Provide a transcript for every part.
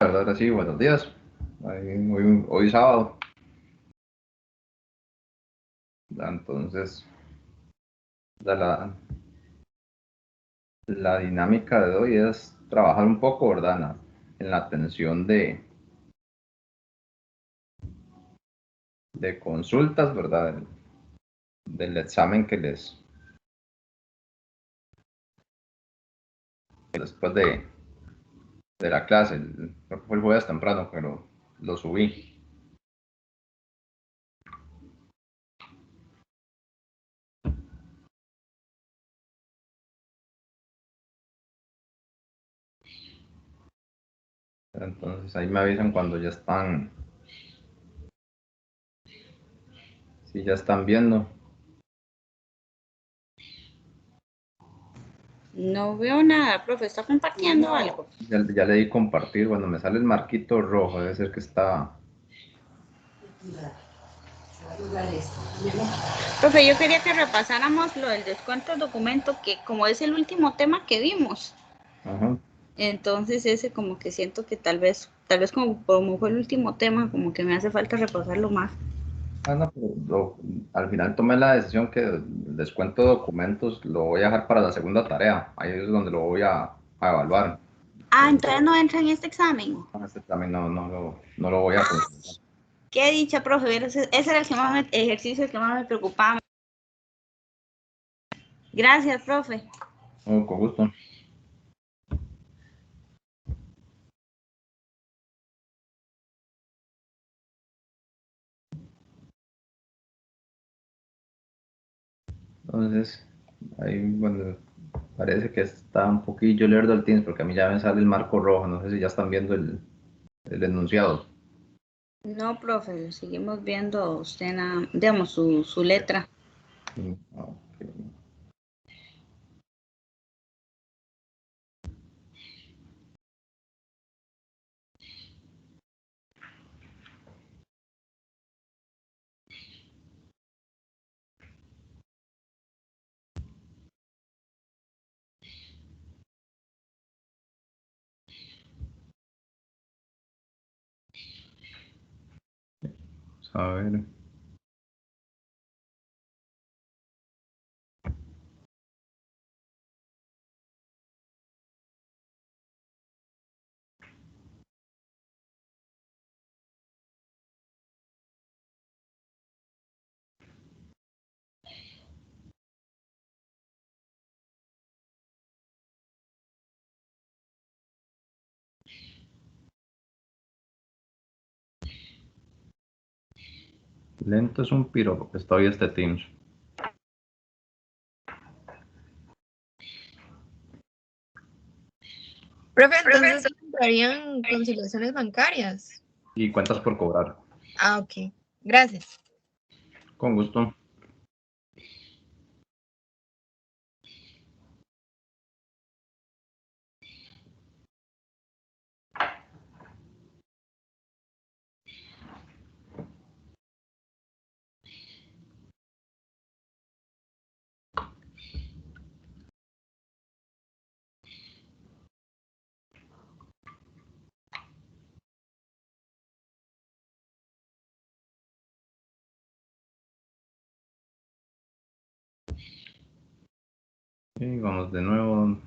¿Verdad? Sí, buenos días. Hoy sábado. Entonces, la dinámica de hoy es trabajar un poco, ¿verdad? En la atención de consultas, ¿verdad? Del examen que después de la clase, creo que fue el jueves temprano, pero lo subí. Entonces ahí me avisan cuando ya están, si ya están viendo. No veo nada, profe, ¿está compartiendo algo? Ya le di compartir, cuando me sale el marquito rojo, debe ser que está. Profe, yo quería que repasáramos lo del descuento del documento, que como es el último tema que vimos, Ajá. entonces ese como que siento que tal vez como fue el último tema, como que me hace falta repasarlo más. No, pero al final tomé la decisión que el descuento de documentos lo voy a dejar para la segunda tarea. Ahí es donde lo voy a evaluar. Ah, entonces no entra en este examen. Este también no lo voy a consultar. Qué dicha, profe, ese era el ejercicio que más me preocupaba. Gracias, profe. Con gusto. Entonces, ahí bueno, parece que está un poquillo lerdo el Teams porque a mí ya me sale el marco rojo. No sé si ya están viendo el enunciado. No, profe, seguimos viendo usted, digamos, su letra. Ok. Vamos a ver. Lento es un piro porque estoy este Teams. Profe, entonces entrarían conciliaciones bancarias. Y cuentas por cobrar. Ah, ok. Gracias. Con gusto. Y vamos de nuevo.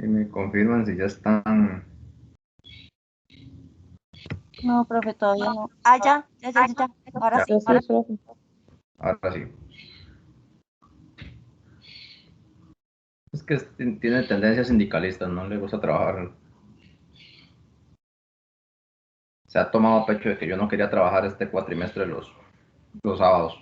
me confirman si ya están. No, profe, todavía no. Ah, ya. Ahora Ya, sí. Yo sí, profe. ahora sí. Es que tiene tendencias sindicalistas, no le gusta trabajar. Se ha tomado a pecho de que yo no quería trabajar este cuatrimestre los sábados.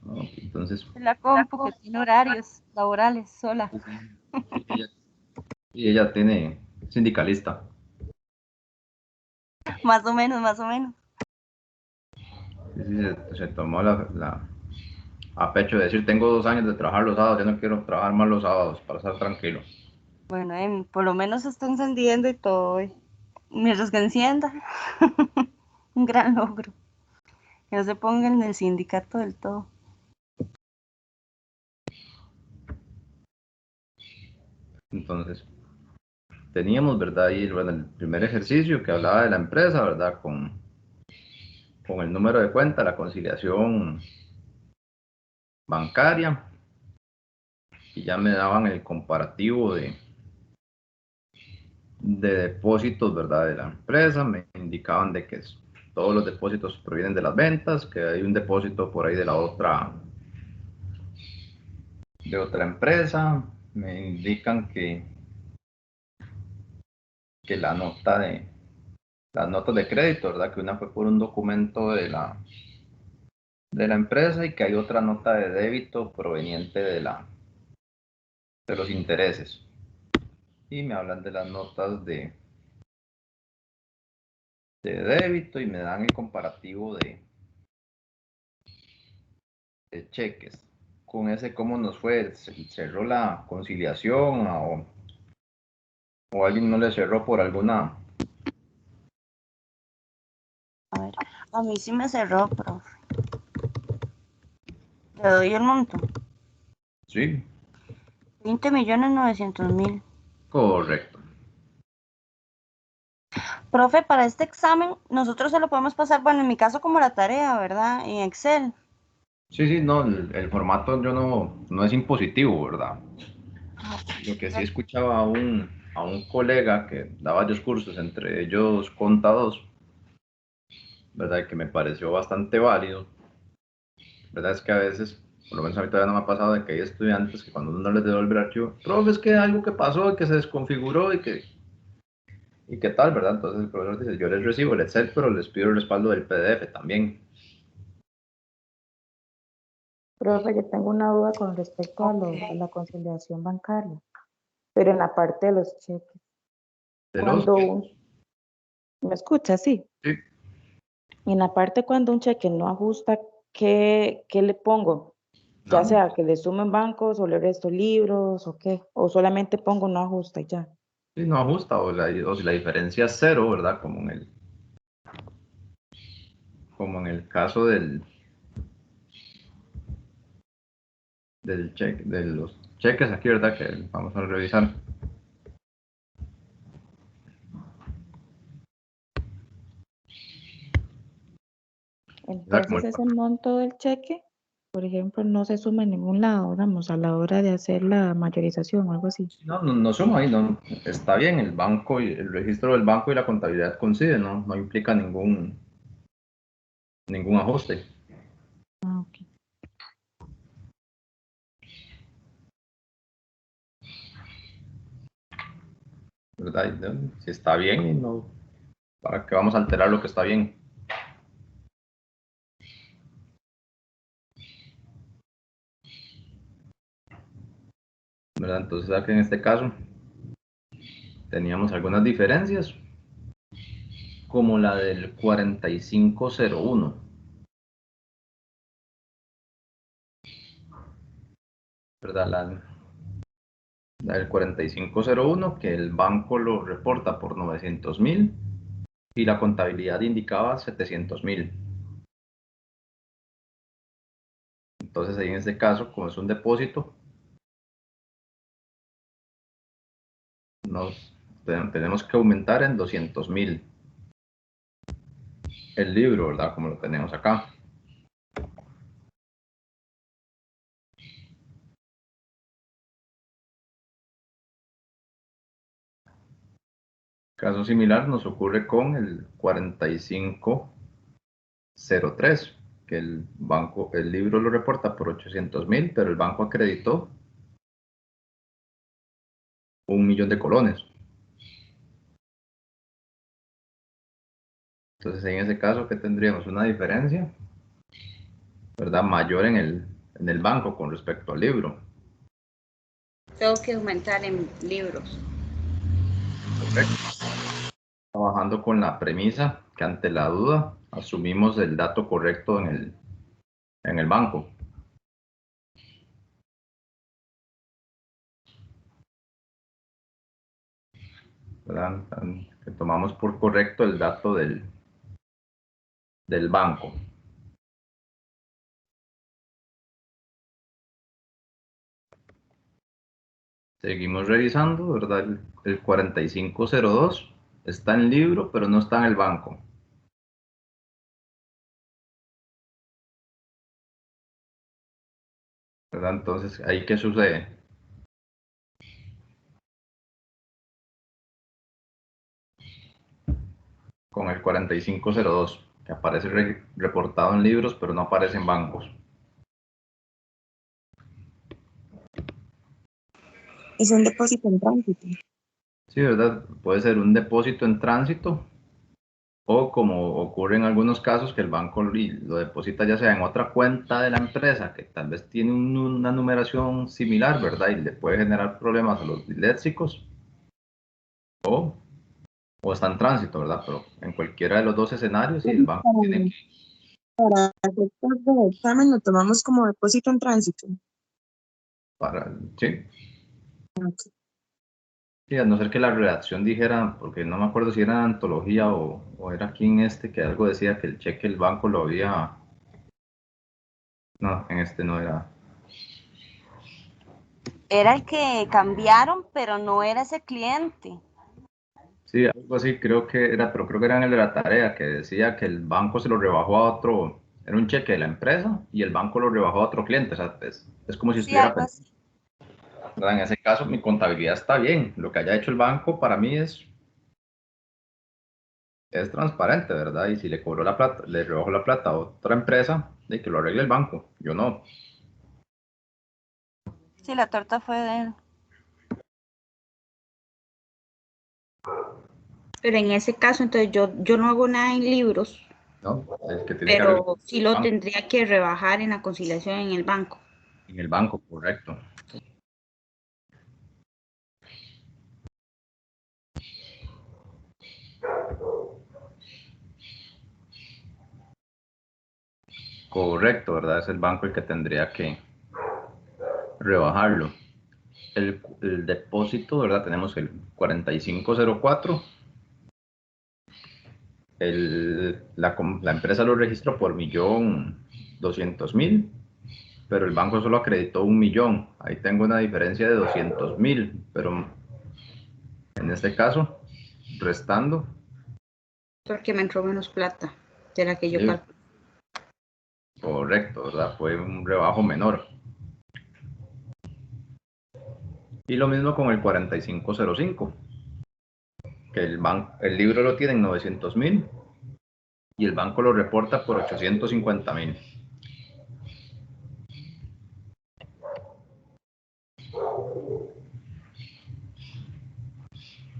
¿No? Entonces, La compu que tiene horarios laborales sola. sí, ella tiene sindicalista. Más o menos, más o menos. Sí, sí, se tomó a pecho de decir, tengo 2 años de trabajar los sábados, ya no quiero trabajar más los sábados para estar tranquilo. Bueno, por lo menos se está encendiendo y todo. Mientras que encienda, un gran logro. Que no se ponga en el sindicato del todo. Entonces, teníamos, ¿verdad? Ahí, bueno, el primer ejercicio que hablaba de la empresa, ¿verdad? Con el número de cuenta, la conciliación bancaria, y ya me daban el comparativo de depósitos, ¿verdad? De la empresa, me indicaban de que todos los depósitos provienen de las ventas, que hay un depósito por ahí de otra empresa, me indican que las notas de crédito, ¿verdad? Que una fue por un documento de la empresa y que hay otra nota de débito proveniente de los intereses. Y me hablan de las notas de débito y me dan el comparativo de cheques. Con ese, ¿cómo nos fue? ¿Cerró la conciliación o alguien no le cerró por alguna? A ver, a mí sí me cerró, profe. Le doy el monto. Sí, 20.900.000. correcto. Profe, para este examen nosotros se lo podemos pasar, bueno, en mi caso como la tarea, ¿verdad? En Excel. Sí, sí, no, el formato yo no es impositivo, ¿verdad? Lo que sí escuchaba a un colega que da varios cursos, entre ellos contados, ¿verdad? Que me pareció bastante válido. ¿Verdad? Es que a veces, por lo menos a mí todavía no me ha pasado de que hay estudiantes que cuando uno les devuelve el archivo, profe, es que algo que pasó y que se desconfiguró y que tal, ¿verdad? Entonces el profesor dice, yo les recibo el Excel, pero les pido el respaldo del PDF también. Profe, yo tengo una duda con respecto a la conciliación bancaria, pero en la parte de los cheques. De los Cuando ¿me escucha? Sí. sí, En la parte cuando un cheque no ajusta, ¿qué le pongo? Ya no, sea que le sumen bancos o le resto libros o qué, o solamente pongo no ajusta y ya. sí, no ajusta, o si la diferencia es cero, ¿verdad? Como en el caso del cheque, de los cheques aquí, ¿verdad? Que vamos a revisar. ¿Verdad? Entonces ese monto del cheque, por ejemplo, no se suma en ningún lado, vamos, a la hora de hacer la mayorización o algo así. No suma ahí, no. Está bien, el banco y el registro del banco y la contabilidad coinciden, no implica ningún ajuste. Ah, ok. ¿Verdad? Si está bien y no, ¿para qué vamos a alterar lo que está bien? ¿Verdad? Entonces aquí en este caso teníamos algunas diferencias, como la del 4501, ¿verdad? La del 4501, que el banco lo reporta por 900.000 y la contabilidad indicaba 700.000. Entonces ahí en este caso, como es un depósito, tenemos que aumentar en 200.000 el libro, ¿verdad? Como lo tenemos acá. Caso similar nos ocurre con el 4503, que el libro lo reporta por 800.000, pero el banco acreditó 1.000.000 de colones. Entonces, en ese caso, ¿qué tendríamos? Una diferencia, ¿verdad? Mayor en el banco con respecto al libro. Tengo que aumentar en libros. Correcto. Trabajando con la premisa que ante la duda asumimos el dato correcto en el banco. ¿Verdad? Que tomamos por correcto el dato del banco. Seguimos revisando, ¿verdad? El 4502 está en el libro, pero no está en el banco. ¿Verdad? Entonces, ¿ahí qué sucede? Con el 4502, que aparece reportado en libros, pero no aparece en bancos. Es un depósito en tránsito. Sí, ¿verdad? Puede ser un depósito en tránsito o como ocurre en algunos casos que el banco lo deposita ya sea en otra cuenta de la empresa que tal vez tiene una numeración similar, ¿verdad? Y le puede generar problemas a los disléxicos o está en tránsito, ¿verdad? Pero en cualquiera de los dos escenarios, sí, el banco tiene que... Para efectos de examen lo tomamos como depósito en tránsito. Sí, Ok. sí, a no ser que la redacción dijera, porque no me acuerdo si era en antología o era aquí en este, que algo decía que el cheque el banco lo había... No, en este no era. Era el que cambiaron, pero no era ese cliente. Sí, algo así creo que era, pero creo que era en el de la tarea, que decía que el banco se lo rebajó a otro, era un cheque de la empresa y el banco lo rebajó a otro cliente, o sea, es como si Sí, estuviera algo así. pensando. En ese caso mi contabilidad está bien, lo que haya hecho el banco para mí es transparente, ¿verdad? Y si le cobró la plata, le rebajó la plata a otra empresa, de que lo arregle el banco, yo no. Sí, la torta fue de él. Pero en ese caso, entonces yo no hago nada en libros, ¿No? El que tiene que arreglar pero sí el lo banco, tendría que rebajar en la conciliación en el banco. en el banco, correcto. Correcto, ¿verdad? Es el banco el que tendría que rebajarlo. El depósito, ¿verdad? Tenemos el 4504. La empresa lo registró por 1.200.000, pero el banco solo acreditó 1.000.000. Ahí tengo una diferencia de 200.000, pero en este caso, restando. Porque me entró menos plata de la que yo Sí, calculo. correcto, ¿verdad? Fue un rebajo menor. Y lo mismo con el 4505, que el libro lo tiene en 900.000 y el banco lo reporta por 850.000.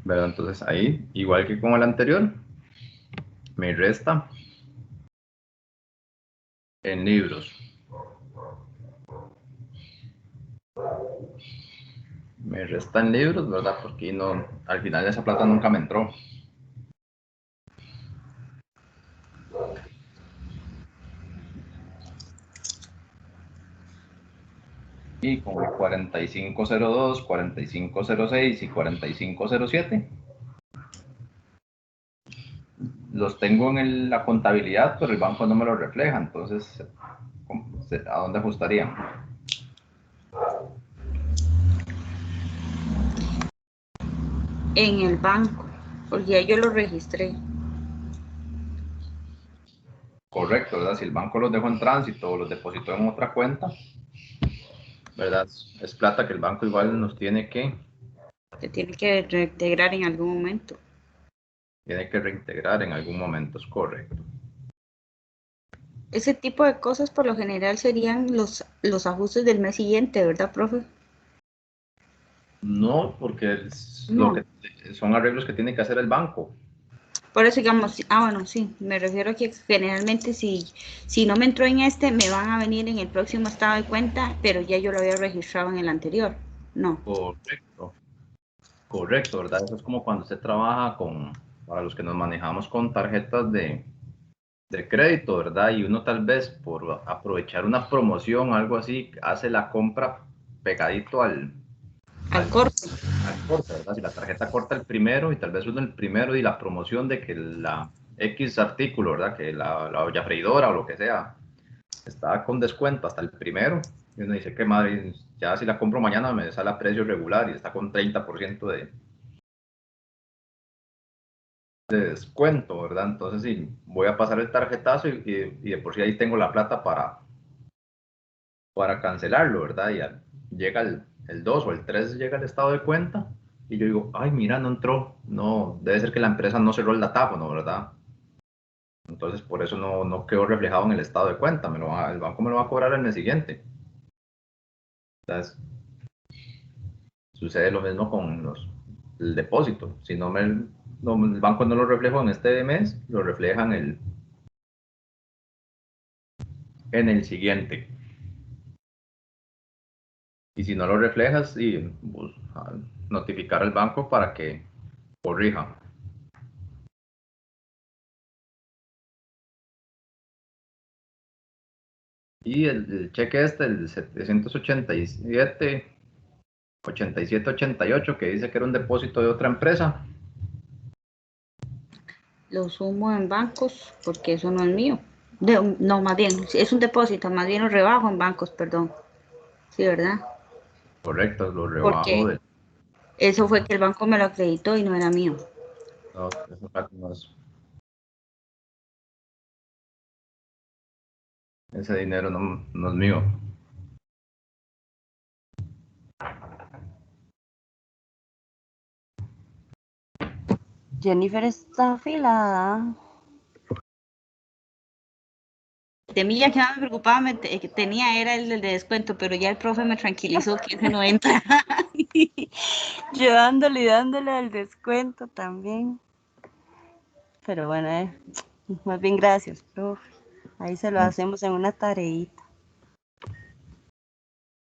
¿Verdad? Entonces ahí, igual que con el anterior, me resta en libros. Me resta en libros, ¿verdad? Porque no, al final esa plata nunca me entró. Y con el 4502, 4506 y 4507 los tengo en la contabilidad, pero el banco no me lo refleja. Entonces, ¿a dónde ajustarían? En el banco, porque ya yo lo registré. Correcto, ¿verdad? Si el banco los dejó en tránsito o los depositó en otra cuenta, ¿verdad? Es plata que el banco igual nos tiene que... Se tiene que reintegrar en algún momento. tiene que reintegrar en algún momento, es correcto. Ese tipo de cosas por lo general serían los ajustes del mes siguiente, ¿verdad, profe? No, porque No. son arreglos que tiene que hacer el banco. Por eso digamos, bueno, sí, me refiero a que generalmente si no me entró en este, me van a venir en el próximo estado de cuenta, pero ya yo lo había registrado en el anterior. No. Correcto, ¿verdad? Eso es como cuando usted trabaja para los que nos manejamos con tarjetas de crédito, ¿verdad? Y uno tal vez por aprovechar una promoción, algo así, hace la compra pegadito al corte. Al corte, ¿verdad? Si la tarjeta corta el primero y tal vez uno el primero y la promoción de que la X artículo, ¿verdad? Que la olla freidora o lo que sea, está con descuento hasta el primero. Y uno dice, qué madre, ya si la compro mañana me sale a precio regular y está con 30% de descuento, ¿verdad? Entonces sí, voy a pasar el tarjetazo y de por sí ahí tengo la plata para cancelarlo, ¿verdad? Y llega el 2 o el 3 llega el estado de cuenta y yo digo, ay, mira, no entró, no, debe ser que la empresa no cerró el datáfono, ¿verdad? Entonces por eso no quedó reflejado en el estado de cuenta, el banco me lo va a cobrar el mes siguiente. Entonces, sucede lo mismo con el depósito, si el banco no lo reflejó en este mes, lo refleja en el siguiente. Y si no lo reflejas, sí, pues, notificar al banco para que corrija. Y el cheque el 787, 88, que dice que era un depósito de otra empresa. Lo sumo en bancos porque eso no es mío. No, más bien, es un depósito, más bien lo rebajo en bancos, perdón. Sí, ¿verdad? Correcto, lo rebajo Porque eso fue que el banco me lo acreditó y no era mío. No, eso no es. Ese dinero no es mío. Jennifer está afilada. De mí ya que más me preocupaba, que tenía era el de descuento, pero ya el profe me tranquilizó que ese no entra. Yo dándole al descuento también. Pero bueno, más bien gracias, profe. Ahí se lo hacemos en una tareita.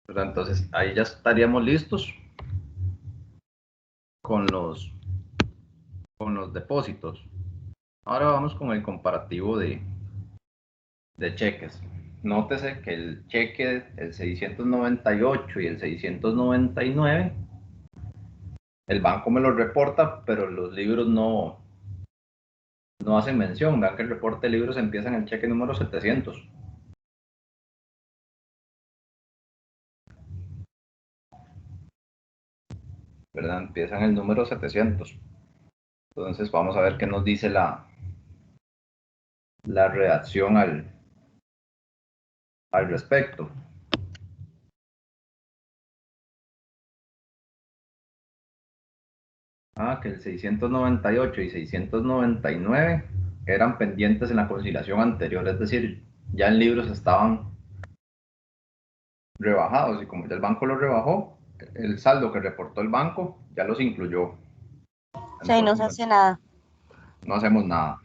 Pero entonces ahí ya estaríamos listos con los depósitos. Ahora vamos con el comparativo de cheques. Nótese que el cheque, el 698 y el 699, el banco me lo reporta, pero los libros no hacen mención. Vean que el reporte de libros empieza en el cheque número 700. ¿Verdad? Empieza en el número 700. Entonces vamos a ver qué nos dice la redacción al respecto. Que el 698 y 699 eran pendientes en la conciliación anterior, es decir, ya en libros estaban rebajados y como ya el banco los rebajó, el saldo que reportó el banco ya los incluyó. Sí, no se hace nada. No hacemos nada.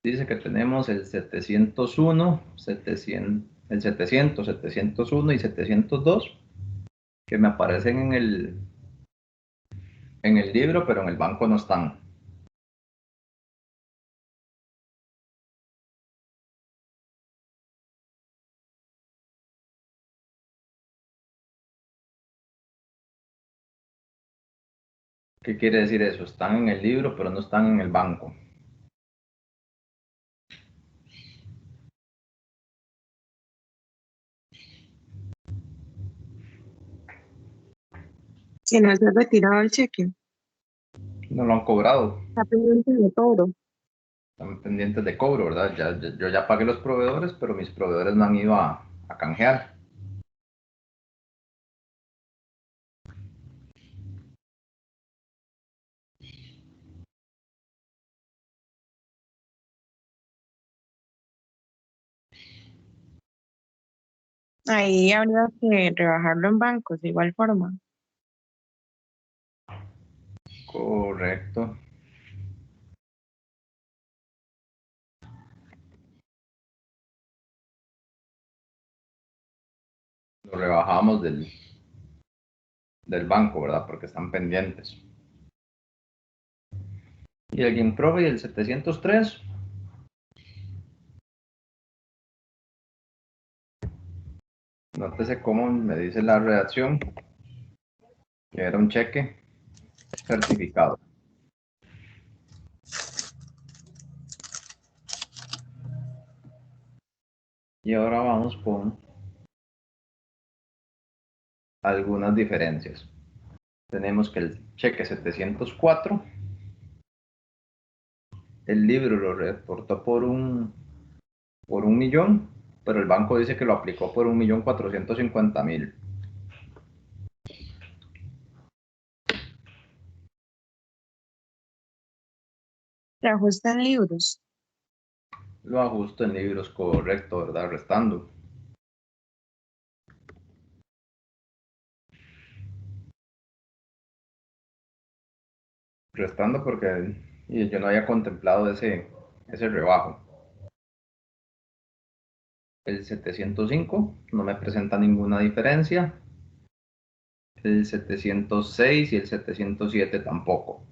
Dice que tenemos el 701, el 700, 701 y 702 que me aparecen en el libro, pero en el banco no están. ¿Qué quiere decir eso? Están en el libro, pero no están en el banco. Si no se ha retirado el cheque, No lo han cobrado. está pendiente de todo. Están pendientes de cobro, ¿verdad? Yo ya pagué los proveedores, pero mis proveedores no han ido a canjear. Ahí habría que rebajarlo en bancos de igual forma. Correcto. Lo rebajamos del banco, ¿verdad? Porque están pendientes. Y el Ginprobe y el 703. Nótese cómo me dice la redacción que era un cheque certificado. Y ahora vamos con algunas diferencias. Tenemos que el cheque 704, el libro lo reportó por un millón, pero el banco dice que lo aplicó por 1.450.000. Se ajustan libros. Lo ajusto en libros, correcto, ¿verdad? Restando. Restando porque yo no había contemplado ese rebajo. El 705 no me presenta ninguna diferencia. El 706 y el 707 tampoco.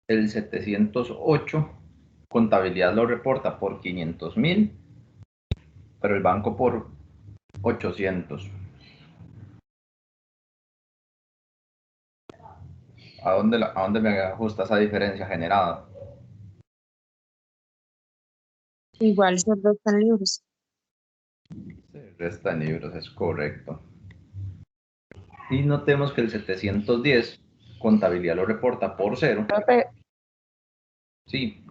El 708, contabilidad lo reporta por 500.000, pero el banco por 800. ¿A dónde me ajusta esa diferencia generada? Igual se restan libros. Se resta en libros, es correcto. Y notemos que el 710, contabilidad lo reporta por 0. Profe, Sí,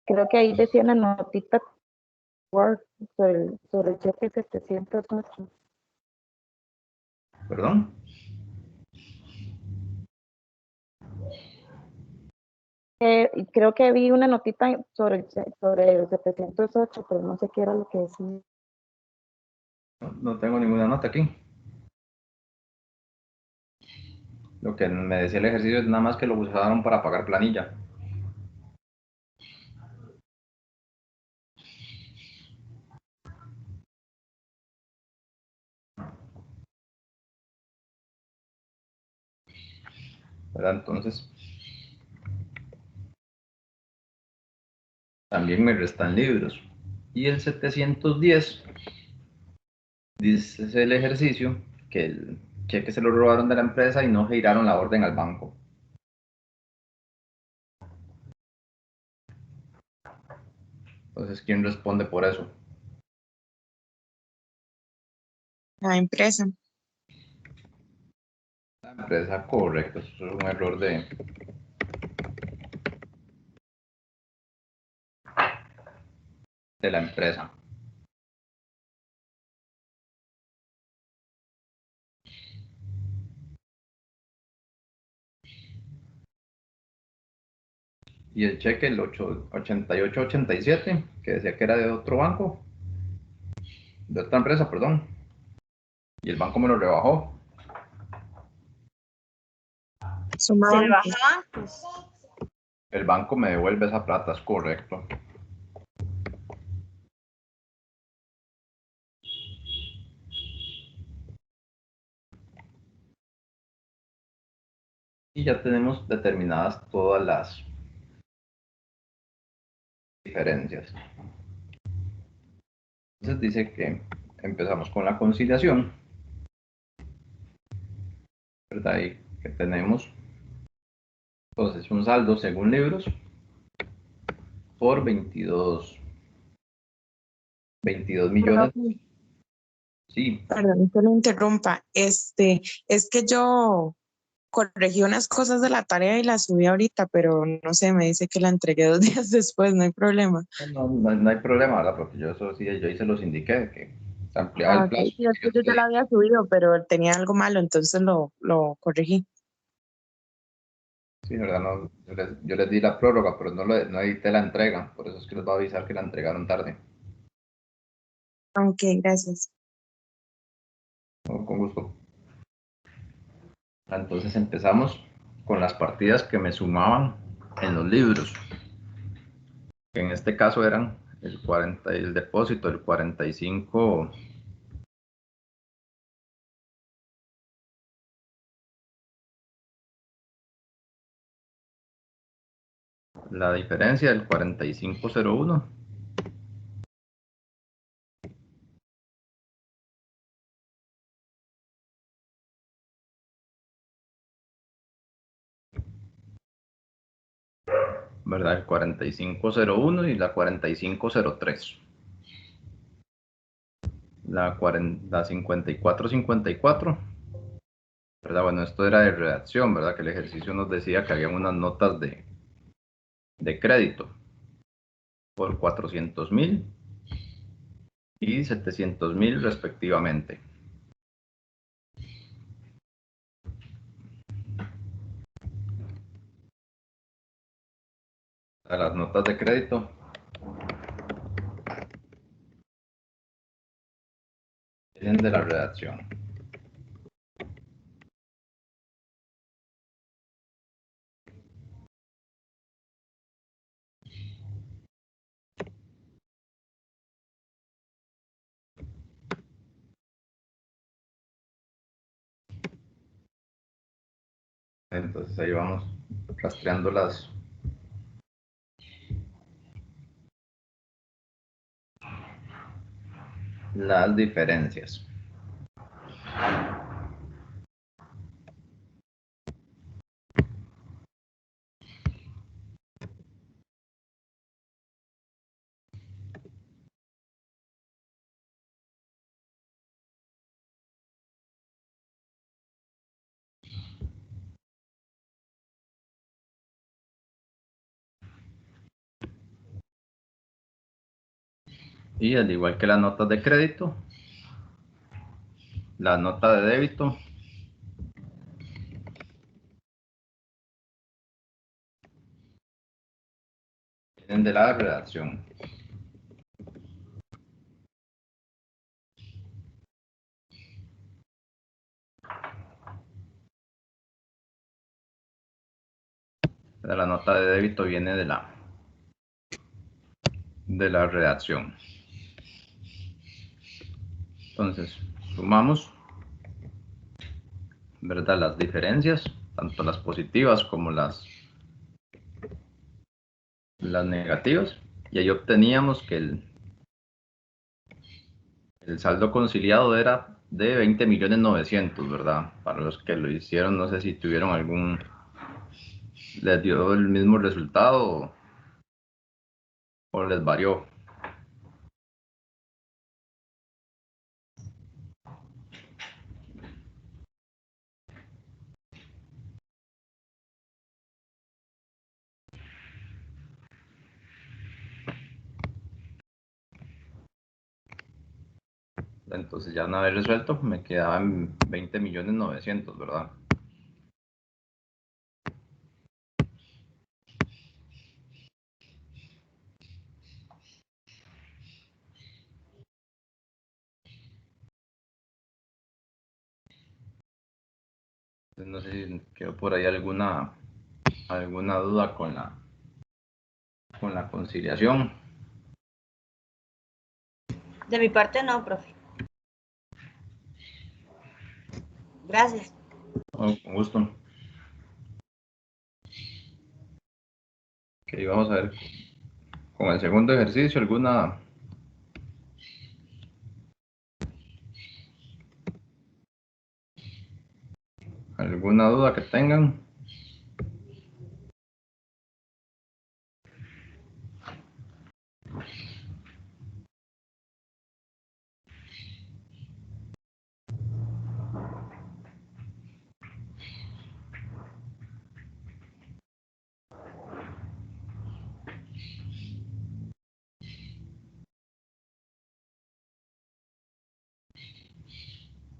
creo que ahí decía una notita Word sobre el cheque 708. perdón. Creo que vi una notita sobre el 708, pero no sé qué era lo que decía. No tengo ninguna nota aquí. Lo que me decía el ejercicio es nada más que lo usaron para pagar planilla. ¿Verdad? Entonces, también me restan libros. Y el 710 dice el ejercicio que el cheque se lo robaron de la empresa y no giraron la orden al banco. Entonces, ¿quién responde por eso? La empresa. La empresa, correcto. Eso es un error de la empresa. Y el cheque, el 8887, que decía que era de otro banco, de otra empresa, perdón. Y el banco me lo rebajó. Suma Se le bancos. bajaba, pues. El banco me devuelve esa plata, es correcto. Y ya tenemos determinadas todas las diferencias. Entonces dice que empezamos con la conciliación, ¿verdad? Y que tenemos entonces un saldo según libros por 22 millones. Profe, Sí, perdón que lo interrumpa. Es que yo corregí unas cosas de la tarea y la subí ahorita, pero no sé, me dice que la entregué 2 días después, no hay problema. no hay problema, ¿verdad? Porque yo eso sí, yo ahí se los indiqué, que se ampliaba Ah, el ok. plazo. Sí, es que yo ya la había subido, pero tenía algo malo, entonces lo corregí. Sí, ¿verdad? No, yo les di la prórroga, pero no edité la entrega, por eso es que les va a avisar que la entregaron tarde. Ok, gracias. Con gusto. Entonces empezamos con las partidas que me sumaban en los libros. Que en este caso eran el 40, el depósito, el 45. La diferencia del 4501 ¿verdad? El 4501 y la 4503. La 5454, ¿verdad? Bueno, esto era de redacción, ¿verdad? Que el ejercicio nos decía que había unas notas de crédito por 400.000 y 700.000 respectivamente. A las notas de crédito vienen de la redacción. Entonces ahí vamos rastreando las diferencias. Y al igual que las notas de crédito, la nota de débito vienen de la redacción. La nota de débito viene de la redacción. Entonces, sumamos, ¿verdad? Las diferencias, tanto las positivas como las negativas, y ahí obteníamos que el saldo conciliado era de 20.900.000, ¿verdad? Para los que lo hicieron, no sé si tuvieron les dio el mismo resultado o les varió. Entonces ya una vez resuelto me quedaban 20.900.000, ¿verdad? Entonces, no sé si quedó por ahí alguna duda con la conciliación. De mi parte no, profe. Gracias. Con gusto. Ok, vamos a ver con el segundo ejercicio alguna duda que tengan.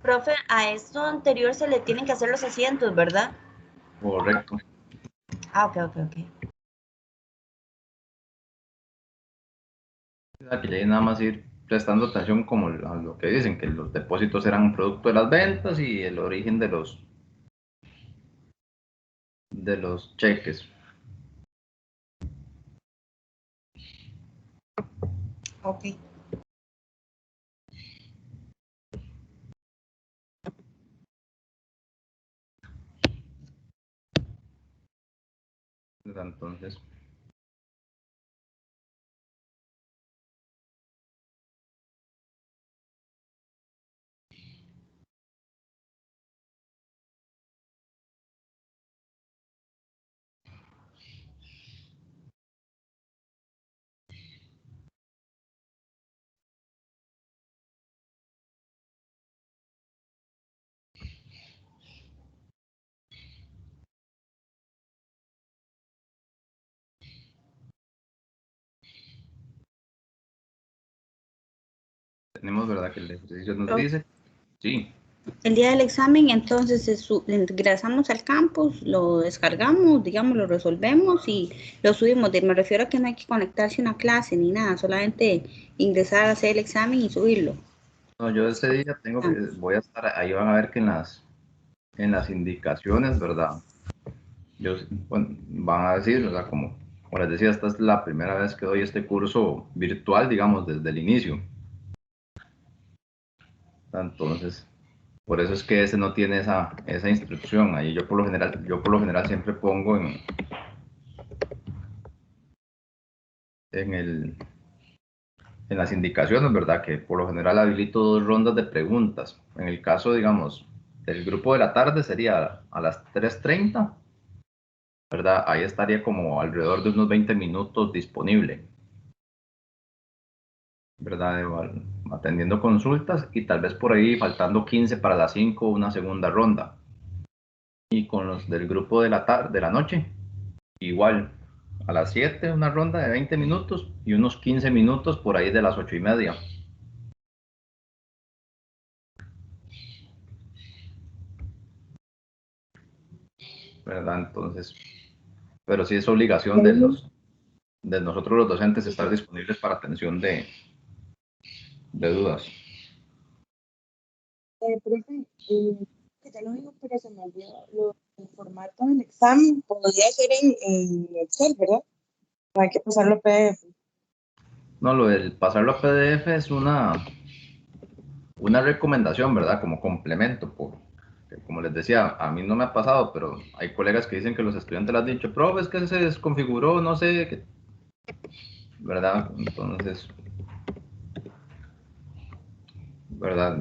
Profe, a esto anterior se le tienen que hacer los asientos, ¿verdad? Correcto. Ah, ok. Que ya nada más ir prestando atención como a lo que dicen, que los depósitos eran producto de las ventas y el origen de los cheques. Ok. Entonces, tenemos, ¿verdad? Que el ejercicio nos dice, sí. El día del examen, entonces ingresamos al campus, lo descargamos, digamos, lo resolvemos y lo subimos. Me refiero a que no hay que conectarse a una clase ni nada, solamente ingresar a hacer el examen y subirlo. No, yo ese día voy a estar, ahí van a ver que en las indicaciones, ¿verdad? Bueno, van a decir, o sea, como les decía, esta es la primera vez que doy este curso virtual, digamos, desde el inicio. Entonces, por eso es que ese no tiene esa instrucción. Ahí yo por lo general siempre pongo en las indicaciones, ¿verdad? Que por lo general habilito 2 rondas de preguntas. En el caso, digamos, del grupo de la tarde sería a las 3:30, ¿verdad? Ahí estaría como alrededor de unos 20 minutos disponible, ¿verdad? Atendiendo consultas y tal vez por ahí faltando 15 para las 5 una segunda ronda. Y con los del grupo de la noche, igual, a las 7 una ronda de 20 minutos y unos 15 minutos por ahí de las 8:30. ¿Verdad? Entonces, pero sí es obligación de nosotros los docentes estar disponibles para atención de dudas. Profe, que ya lo digo, pero se me olvidó el formato del examen. Podría ser en Excel, ¿verdad? No hay que pasarlo a PDF. No, lo del pasarlo a PDF es una recomendación, ¿verdad? Como complemento, como les decía, a mí no me ha pasado, pero hay colegas que dicen que los estudiantes les han dicho, profe, es que se desconfiguró, no sé, ¿verdad? Entonces, ¿verdad?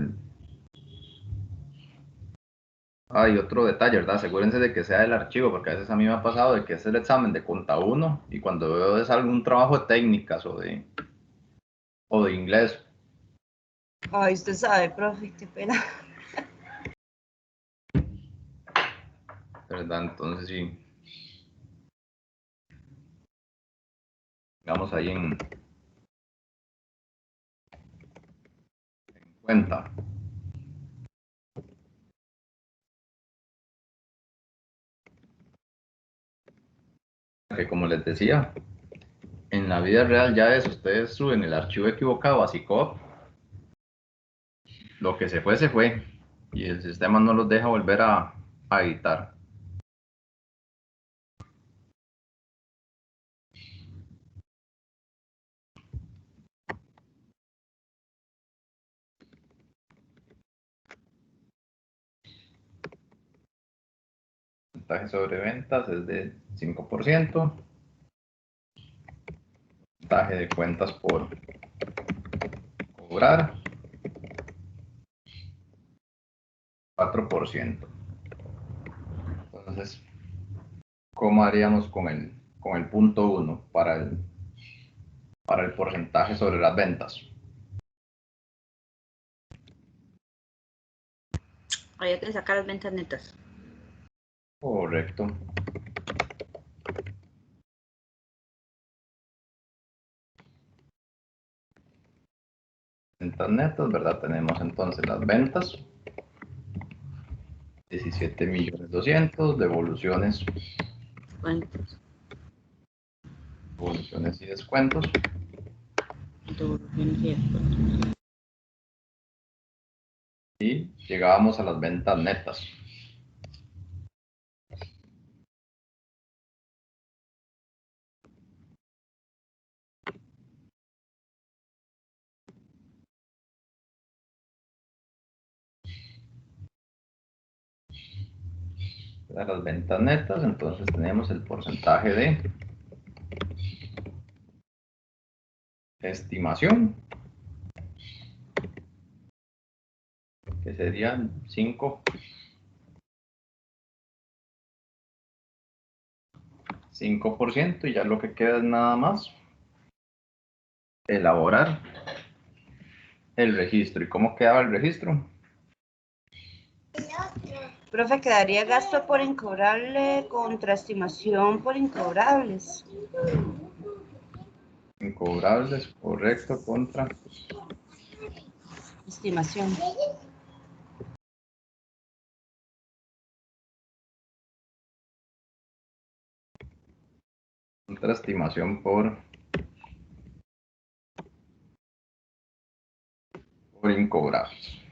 Hay otro detalle, ¿verdad? Asegúrense de que sea el archivo, porque a veces a mí me ha pasado de que es el examen de Conta 1 y cuando veo es algún trabajo de técnicas o de inglés. Ay, usted sabe, profe, qué pena. ¿Verdad? Entonces sí. Digamos ahí en cuenta. Que como les decía, en la vida real ya es, ustedes suben el archivo equivocado a SICOP, lo que se fue, y el sistema no los deja volver a editar. El porcentaje sobre ventas es de 5%. Porcentaje de cuentas por cobrar, 4%. Entonces, ¿cómo haríamos con el punto 1 para el porcentaje sobre las ventas? Había que sacar las ventas netas. Correcto. Ventas netas, ¿verdad? Tenemos entonces las ventas, 17.200.000, devoluciones y descuentos. Devoluciones y descuentos. y llegábamos a las ventas netas. A las ventas netas, entonces tenemos el porcentaje de estimación, que serían 5%, y ya lo que queda es nada más elaborar el registro. ¿Y cómo quedaba el registro? Profe, quedaría gasto por incobrable contra estimación por incobrables. Incobrables, correcto, contra Estimación. estimación por incobrables.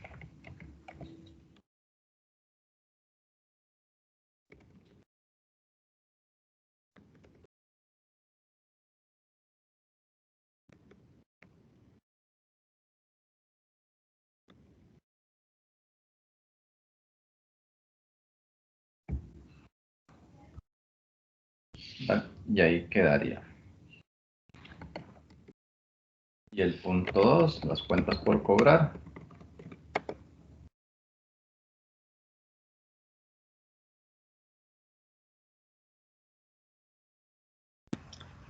Y ahí quedaría. Y el punto 2, las cuentas por cobrar.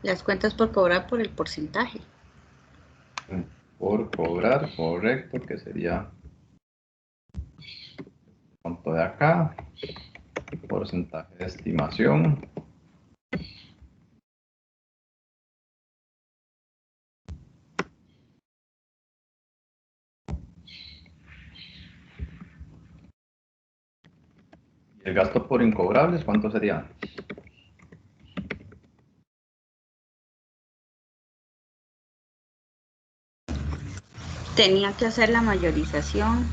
Las cuentas por cobrar por el porcentaje. Por cobrar, correcto, que sería punto de acá, porcentaje de estimación. ¿Y el gasto por incobrables cuánto sería? Tenía que hacer la mayorización.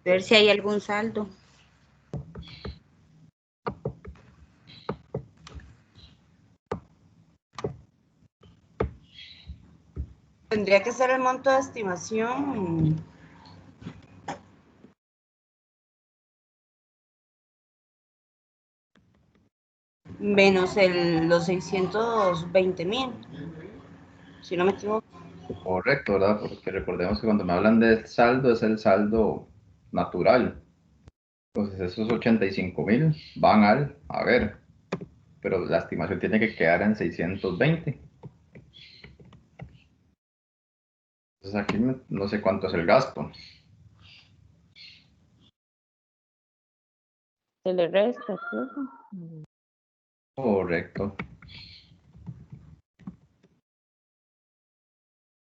Ver si hay algún saldo. Tendría que ser el monto de estimación menos los 620,000, si no me equivoco. Correcto, ¿verdad? Porque recordemos que cuando me hablan de saldo es el saldo natural. Entonces esos 85,000 van a ver, pero la estimación tiene que quedar en 620. Entonces aquí no sé cuánto es el gasto. Se le resta, profe. Correcto.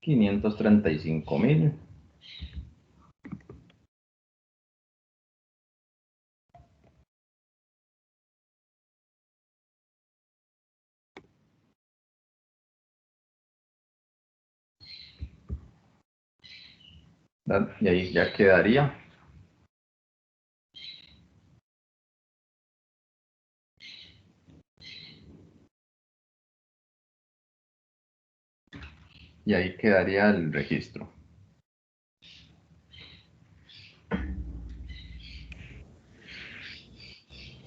535,000. Y ahí ya quedaría. Y ahí quedaría el registro.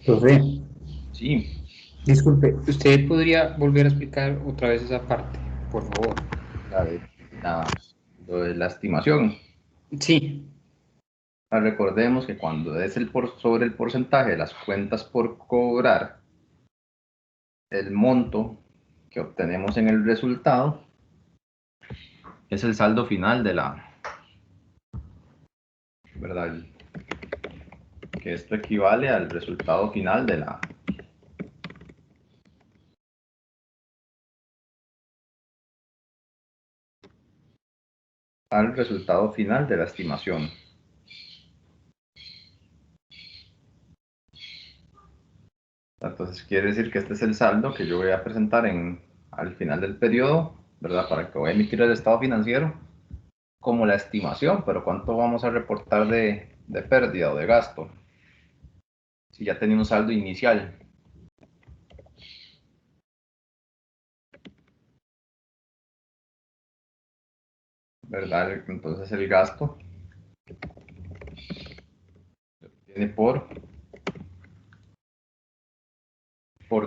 Profe, Sí, disculpe, ¿usted podría volver a explicar otra vez esa parte, por favor? lo de la estimación. Sí, Recordemos que cuando es sobre el porcentaje de las cuentas por cobrar, el monto que obtenemos en el resultado es el saldo final de la, ¿verdad? Que esto equivale al resultado final de la, al resultado final de la estimación. Entonces quiere decir que este es el saldo que yo voy a presentar al final del periodo, ¿verdad? Para que voy a emitir el estado financiero. como la estimación, pero ¿cuánto vamos a reportar de pérdida o de gasto? Si ya tenía un saldo inicial. ¿Verdad? Entonces el gasto viene por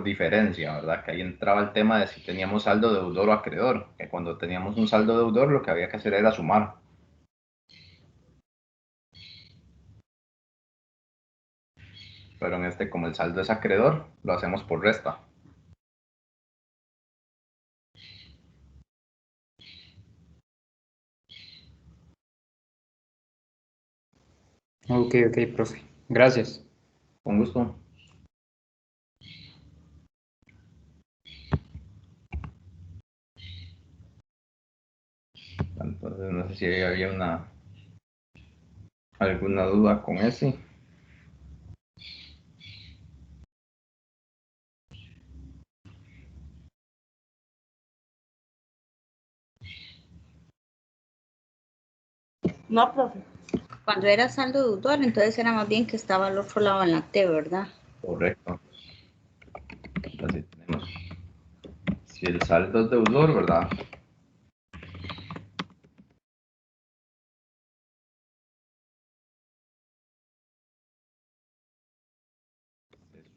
diferencia, ¿verdad? Que ahí entraba el tema de si teníamos saldo deudor o acreedor, que cuando teníamos un saldo deudor lo que había que hacer era sumar. Pero en este, como el saldo es acreedor, lo hacemos por resta. Ok, ok, profe. Gracias. Con gusto. Entonces no sé si había alguna duda con ese. No, profe. Cuando era saldo deudor, entonces era más bien que estaba al otro lado en la T, ¿verdad? Correcto. Entonces tenemos, si el saldo es deudor, ¿verdad?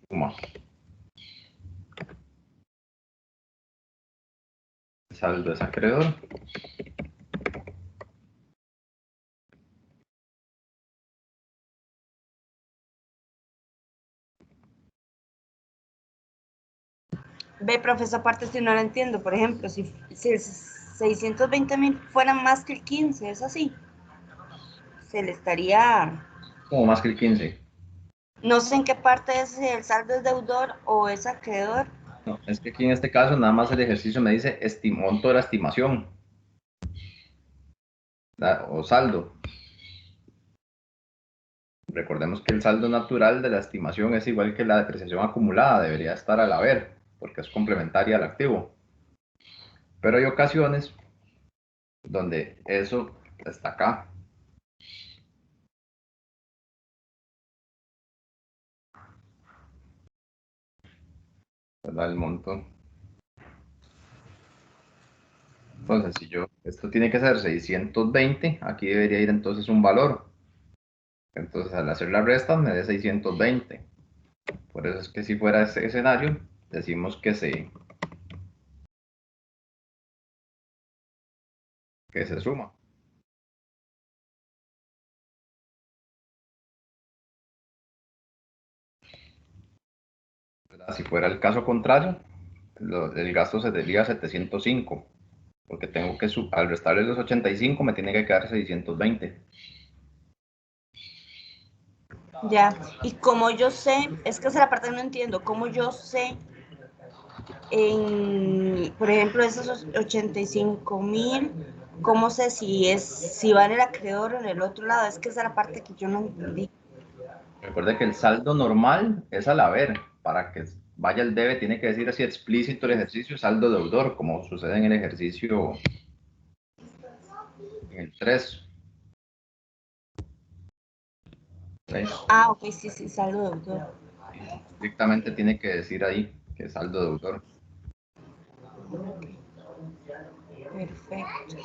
Suma. El saldo es acreedor. Ve, profesor, aparte si no la entiendo, por ejemplo, si el 620.000 fueran más que el 15, es así, se le estaría, Como más que el 15. no sé en qué parte es si el saldo es deudor o es acreedor. No, es que aquí en este caso nada más el ejercicio me dice monto de la estimación, ¿verdad? O saldo. Recordemos que el saldo natural de la estimación es igual que la depreciación acumulada, debería estar al haber, porque es complementaria al activo. Pero hay ocasiones donde eso está acá. ¿Verdad? El monto. Entonces, si yo, esto tiene que ser 620, aquí debería ir entonces un valor. Entonces, al hacer la resta, me dé 620. Por eso es que si fuera ese escenario, decimos que se suma. ¿Verdad? Si fuera el caso contrario, el gasto se sería 705, porque tengo que, al restarle los 85, me tiene que quedar 620. Ya, y como yo sé, es que esa es la parte que no entiendo, como yo sé, por ejemplo, esos 85.000, ¿cómo sé si va en el acreedor o en el otro lado? Es que esa es la parte que yo no entendí. Recuerde que el saldo normal es al haber. Para que vaya el debe, tiene que decir así explícito el ejercicio saldo deudor, como sucede en el ejercicio en el 3. ¿Veis? Ah, ok, sí, sí, saldo deudor. Estrictamente tiene que decir ahí que es saldo deudor. Perfecto.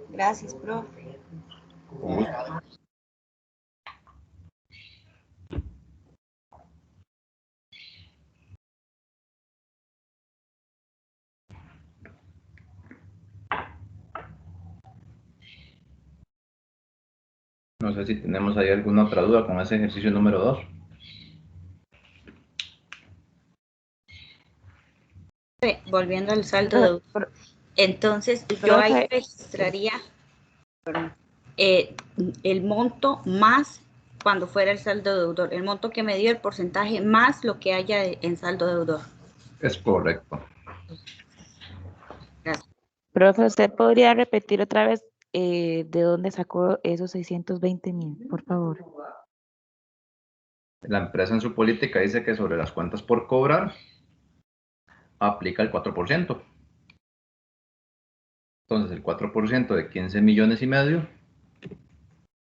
Gracias, profe. Con gusto. No sé si tenemos ahí alguna otra duda con ese ejercicio número 2. Volviendo al saldo deudor. Entonces, yo ahí Profe, registraría el monto más cuando fuera el saldo deudor, el monto que me dio el porcentaje más lo que haya en saldo deudor. Es correcto. Gracias. profe, ¿usted podría repetir otra vez de dónde sacó esos 620.000, por favor? La empresa en su política dice que sobre las cuentas por cobrar aplica el 4%. Entonces, el 4% de 15 millones y medio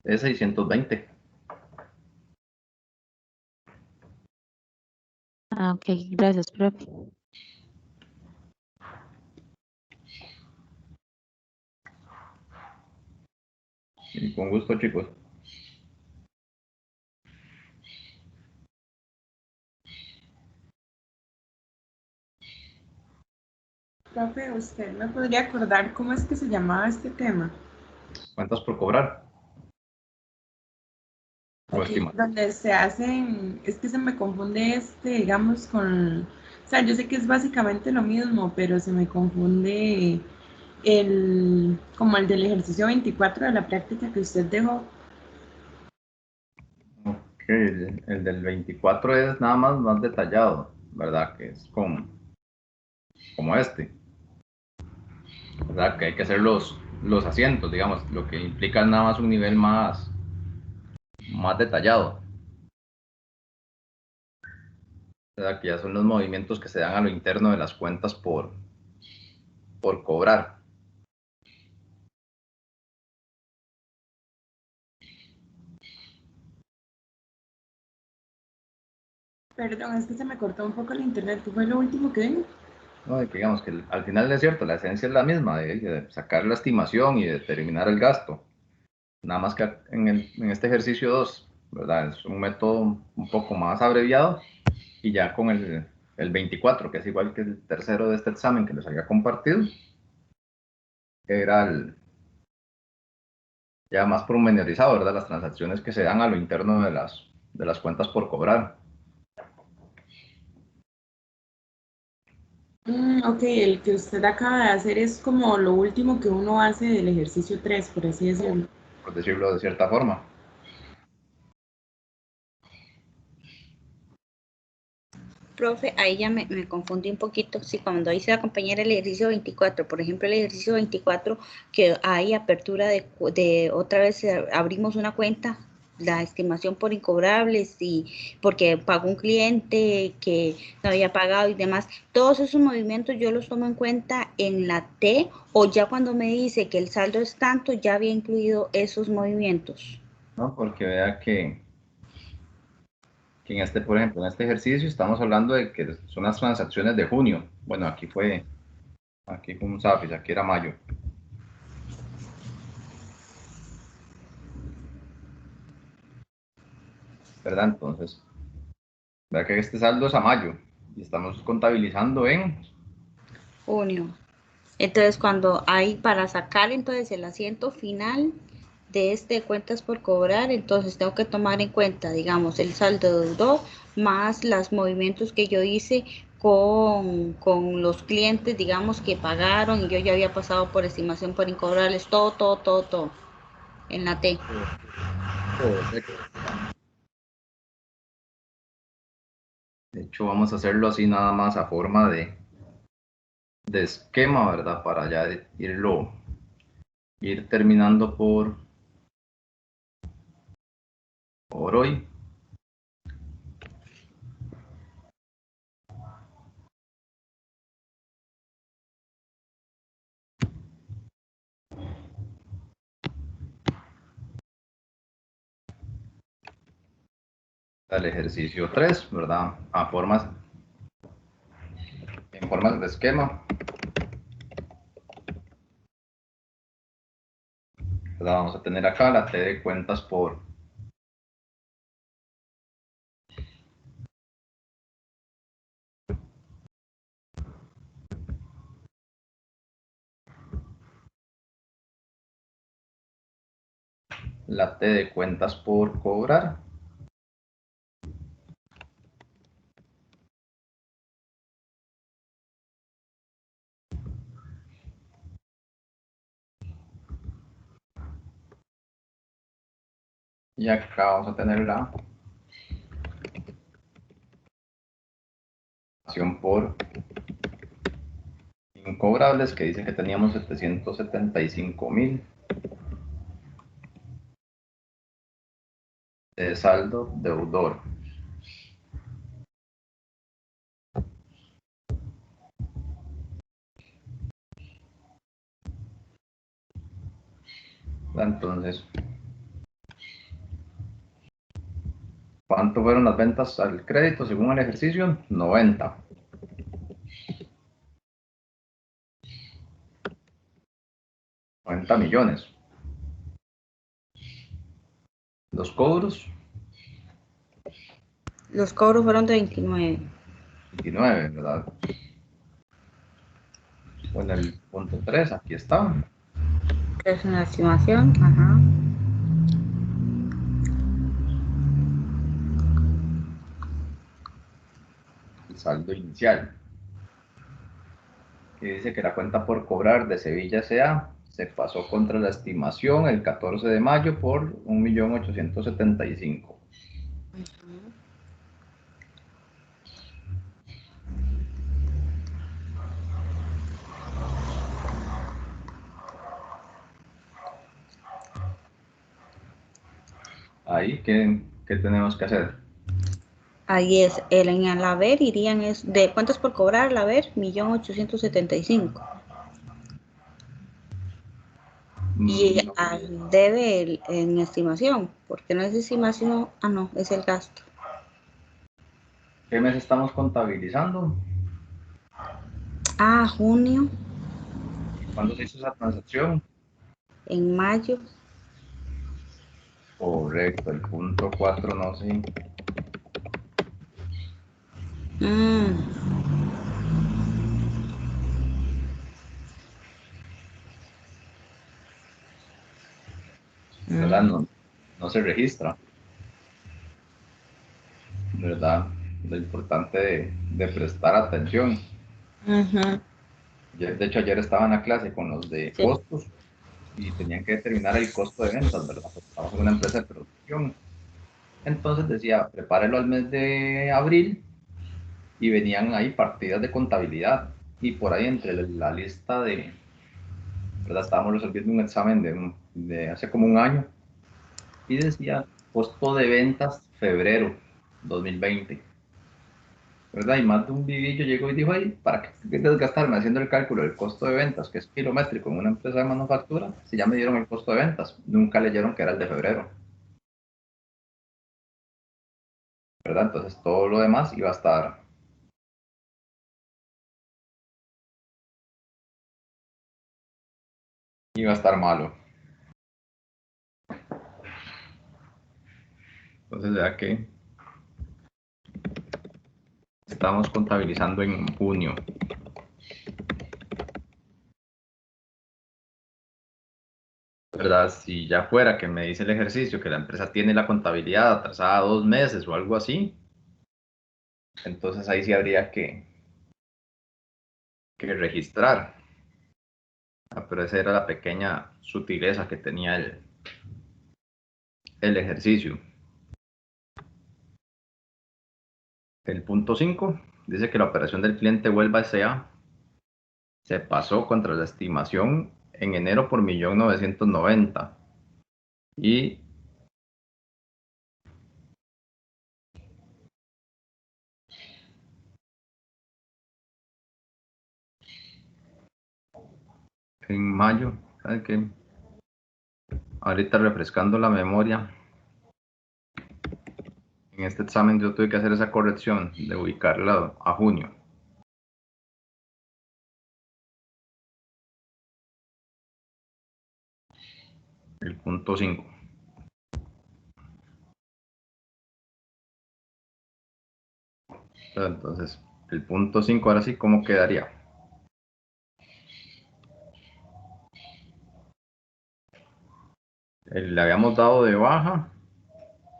es 620. Ah, ok, gracias, profe. Y con gusto, chicos. Profe, ¿usted me podría acordar cómo es que se llamaba este tema? ¿Cuántas por cobrar? O Ok, estimar. donde se hacen, es que se me confunde digamos, o sea, yo sé que es básicamente lo mismo, pero se me confunde como el del ejercicio 24 de la práctica que usted dejó. Ok, el del 24 es nada más detallado, ¿verdad? Que es como este, ¿verdad? Que hay que hacer los asientos, digamos, lo que implica nada más un nivel más detallado, ¿verdad? Que ya son los movimientos que se dan a lo interno de las cuentas por cobrar. Perdón, es que se me cortó un poco el internet, ¿qué fue lo último que dijo? ¿No? De que digamos que al final es cierto, la esencia es la misma, de sacar la estimación y determinar el gasto. Nada más que en este ejercicio 2, ¿verdad? Es un método un poco más abreviado y ya con el 24, que es igual que el tercero de este examen que les había compartido, era ya más pormenorizado, ¿verdad? Las transacciones que se dan a lo interno de las cuentas por cobrar. Ok, el que usted acaba de hacer es como lo último que uno hace del ejercicio 3, por así decirlo. Por decirlo de cierta forma. Profe, ahí ya me confundí un poquito. Sí, cuando hice la compañera el ejercicio 24, por ejemplo, el ejercicio 24, que hay apertura de otra vez abrimos una cuenta, la estimación por incobrables y porque pagó un cliente que no había pagado y demás. Todos esos movimientos yo los tomo en cuenta en la T o ya cuando me dice que el saldo es tanto, ya había incluido esos movimientos. ¿No? Porque vea que en este, por ejemplo, en este ejercicio estamos hablando de que son las transacciones de junio. Bueno, aquí fue un SAFIS, aquí era mayo. ¿Verdad? Entonces, vea que este saldo es a mayo y estamos contabilizando en Junio. Entonces, cuando hay para sacar entonces el asiento final de este de cuentas por cobrar, entonces tengo que tomar en cuenta, digamos, el saldo deudor más los movimientos que yo hice con los clientes, digamos, que pagaron y yo ya había pasado por estimación por incobrables, todo, en la T. Correcto. De hecho, vamos a hacerlo así nada más a forma de esquema, ¿verdad? Para ya ir terminando por hoy. El ejercicio 3, ¿verdad? En formas de esquema, ¿verdad? Vamos a tener acá la T de cuentas por la T de cuentas por cobrar. Y acá vamos a tener la acción por incobrables que dice que teníamos 775.000 de saldo deudor. Entonces, ¿cuánto fueron las ventas al crédito según el ejercicio? 90. $90 millones. Los cobros, Los cobros fueron de 29. 29, ¿verdad? Bueno, el punto 3, aquí está. Es una estimación, ajá. El saldo inicial, que dice que la cuenta por cobrar de Sevilla S.A. se pasó contra la estimación el 14 de mayo por 1.875.000. Ahí, ¿qué tenemos que hacer? Ahí es, en el haber irían, es de cuántos por cobrar al haber, 1.875.000. Y No, al debe en estimación, porque no es estimación, no, es el gasto. ¿qué mes estamos contabilizando? Junio, ¿Cuándo se hizo esa transacción? en mayo. Correcto, el punto 4, no sé. ¿Verdad? No se registra, ¿verdad? Lo importante de prestar atención. De hecho, ayer estaba en la clase con los de Sí. costos y tenían que determinar el costo de ventas, ¿verdad? Porque estamos en una empresa de producción. Entonces decía, prepárelo al mes de abril y venían ahí partidas de contabilidad y por ahí entre la lista de, ¿verdad? Estábamos resolviendo un examen de hace como un año y decía costo de ventas febrero 2020, ¿verdad? Y más de un vivillo llegó y dijo, ay, ¿para qué desgastarme haciendo el cálculo del costo de ventas, que es kilométrico en una empresa de manufactura, si ya me dieron el costo de ventas? Nunca leyeron que era el de febrero, ¿verdad? Entonces todo lo demás iba a estar malo. Entonces, vea que estamos contabilizando en junio. ¿Verdad? Si ya fuera que me dice el ejercicio que la empresa tiene la contabilidad atrasada 2 meses o algo así, entonces ahí sí habría que registrar. Pero esa era la pequeña sutileza que tenía el ejercicio. El punto 5 dice que la operación del cliente Huelva S.A. se pasó contra la estimación en enero por 1.990.000 y en mayo, ¿sabe qué? Ahorita refrescando la memoria, en este examen yo tuve que hacer esa corrección de ubicarla a junio. El punto 5. Entonces, el punto 5 ahora sí, ¿cómo quedaría? Le habíamos dado de baja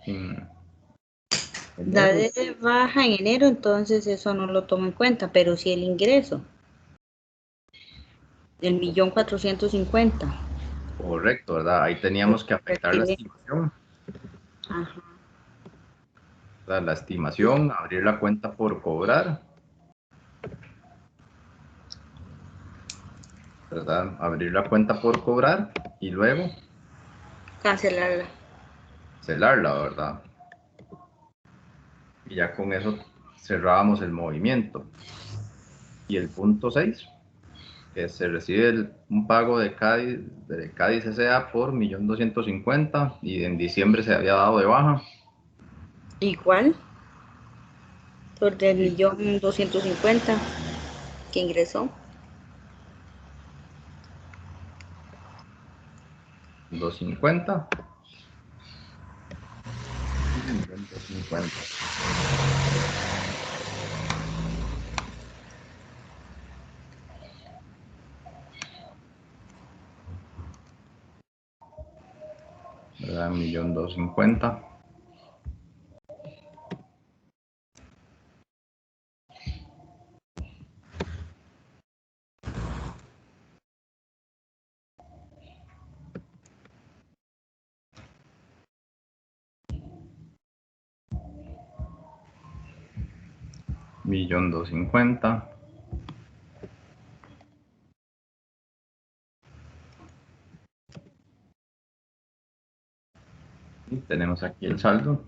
en Da enero. de baja en enero, entonces eso no lo tomo en cuenta, pero sí el ingreso, el 1.450.000. Correcto, ¿verdad? Ahí teníamos que afectar la estimación. Ajá. La estimación, abrir la cuenta por cobrar, ¿verdad? Abrir la cuenta por cobrar y luego Cancelarla. celarla, ¿verdad? Y ya con eso cerrábamos el movimiento. Y el punto 6. que se recibe un pago de Cádiz S.A. por 1.250.000 y en diciembre se había dado de baja. Igual, sobre el 1.250.000 que ingresó. 250. 1.250. ¿Verdad? 1.250.000. Millón 250. Y tenemos aquí el saldo,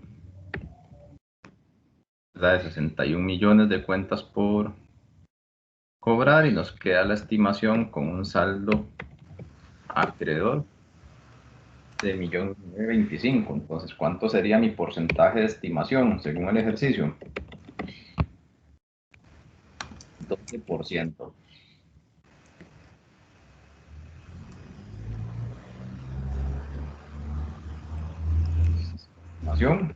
¿verdad? De 61 millones de cuentas por cobrar y nos queda la estimación con un saldo acreedor de 1.925.000. Entonces, ¿cuánto sería mi porcentaje de estimación según el ejercicio? 12%. Estimación.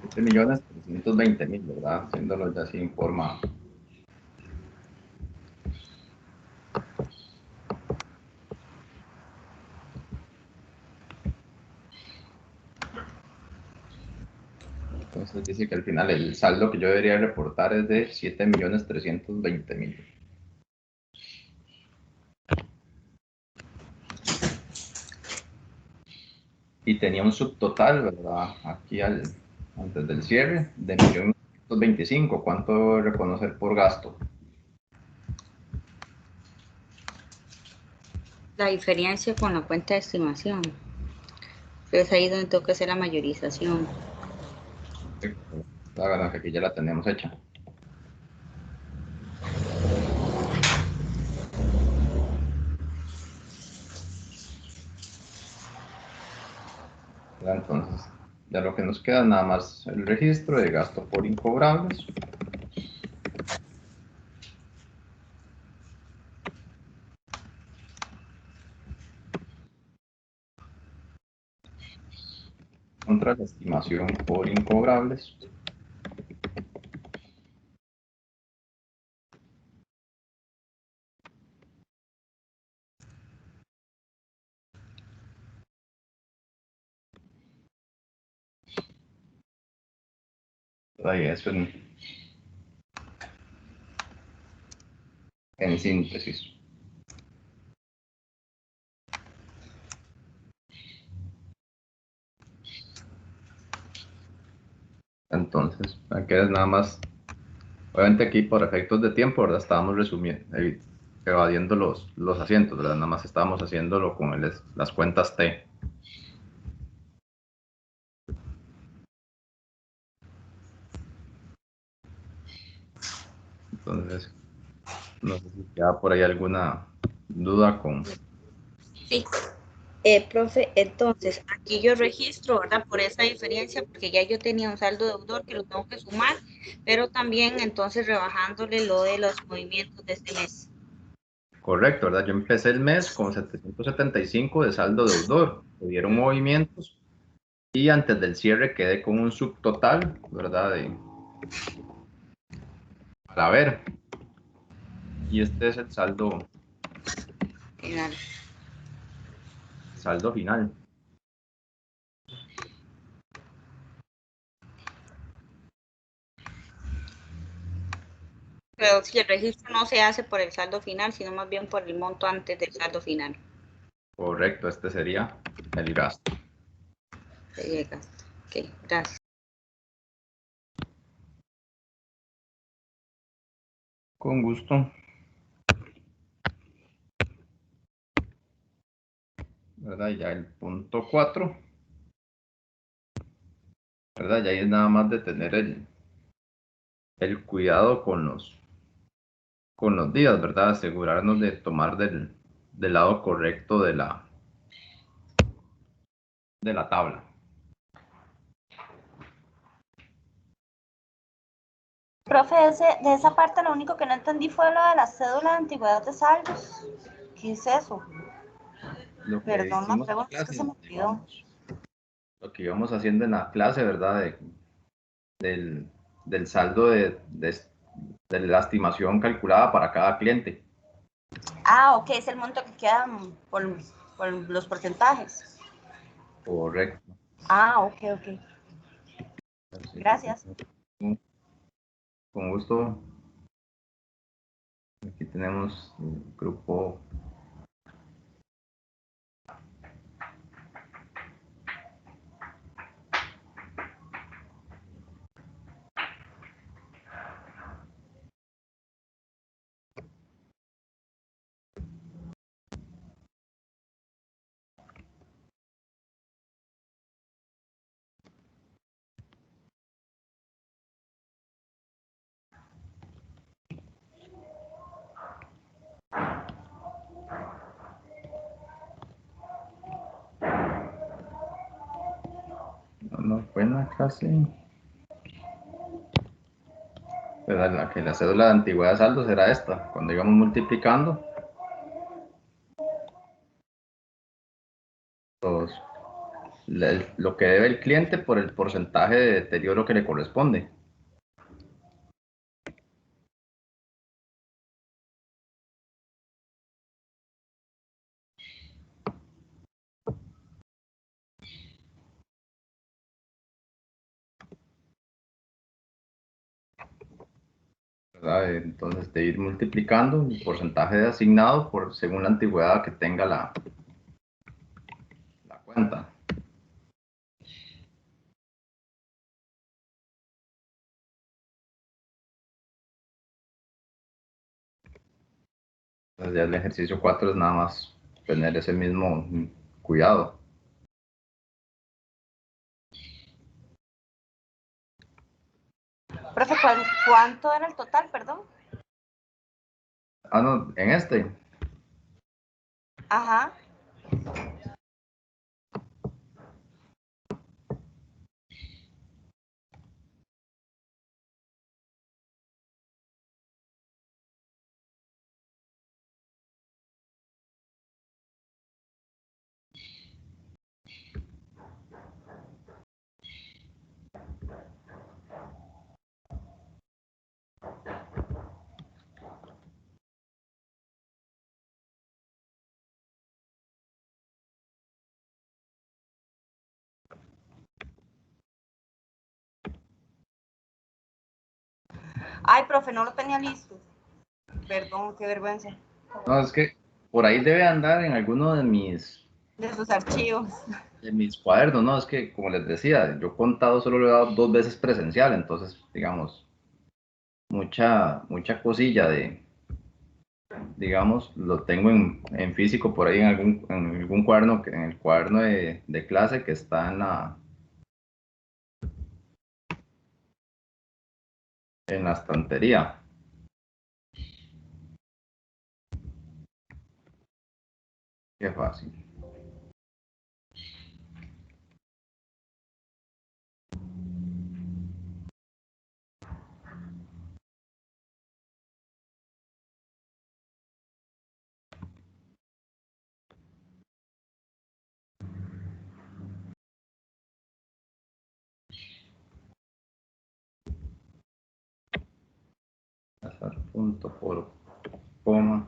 $7.320.000, ¿verdad? Haciéndolo ya así en forma. Entonces dice que al final el saldo que yo debería reportar es de 7.320.000. Y tenía un subtotal, ¿verdad? Aquí antes del cierre de 1.925.000. ¿Cuánto reconocer por gasto? La diferencia con la cuenta de estimación. Es ahí donde tengo que hacer la mayorización. La que aquí ya la tenemos hecha. Entonces, ya lo que nos queda nada más el registro de gasto por incobrables. Contra la estimación por incobrables. Ahí eso en síntesis. Entonces, aquí es nada más, obviamente aquí por efectos de tiempo, ¿verdad? Estábamos resumiendo, evadiendo los asientos, ¿verdad? Nada más estábamos haciéndolo con las cuentas T. Entonces, no sé si queda por ahí alguna duda con... Sí. Profe, entonces aquí yo registro, ¿verdad? Por esa diferencia, porque ya yo tenía un saldo deudor que lo tengo que sumar, pero también entonces rebajándole lo de los movimientos de este mes. Correcto, ¿verdad? Yo empecé el mes con 775 de saldo deudor, hubieron movimientos y antes del cierre quedé con un subtotal, ¿verdad? Para ver. Y este es el saldo Final. final. Pero si el registro no se hace por el saldo final, sino más bien por el monto antes del saldo final. Correcto, este sería el gasto. Sería el gasto. Ok, gracias. Con gusto. ¿verdad? Ya el punto 4, ¿verdad? Ya ahí es nada más de tener el cuidado con los días, ¿verdad? Asegurarnos de tomar del lado correcto de la tabla. Profe, de esa parte lo único que no entendí fue lo de la cédula de antigüedad de saldos. ¿Qué es eso? Lo que Perdón la hicimos en la pregunta, es que se me clase, olvidó. digamos, lo que íbamos haciendo en la clase, ¿verdad? Del saldo de la estimación calculada para cada cliente. Ah, ok, es el monto que quedan por los porcentajes. Correcto. Ah, ok, ok. Así Gracias. con gusto. Aquí tenemos el grupo. No fue en la clase. ¿Verdad? La cédula de antigüedad de saldo será esta. Cuando íbamos multiplicando los, lo que debe el cliente por el porcentaje de deterioro que le corresponde. ¿Verdad? Entonces, de ir multiplicando el porcentaje de asignado por según la antigüedad que tenga la cuenta. Entonces, ya el ejercicio 4 es nada más tener ese mismo cuidado. Profe, ¿cuánto era el total, perdón? Ah, no, en este. Ajá. Ay, profe, no lo tenía listo. Perdón, qué vergüenza. No, es que por ahí debe andar en alguno De sus archivos. de mis cuadernos, ¿no? Es que, como les decía, yo contado solo lo he dado 2 veces presencial, entonces, digamos, mucha cosilla digamos, lo tengo en físico por ahí en algún cuaderno, en el cuaderno de clase que está en la estantería. Qué fácil. Pasar punto por coma.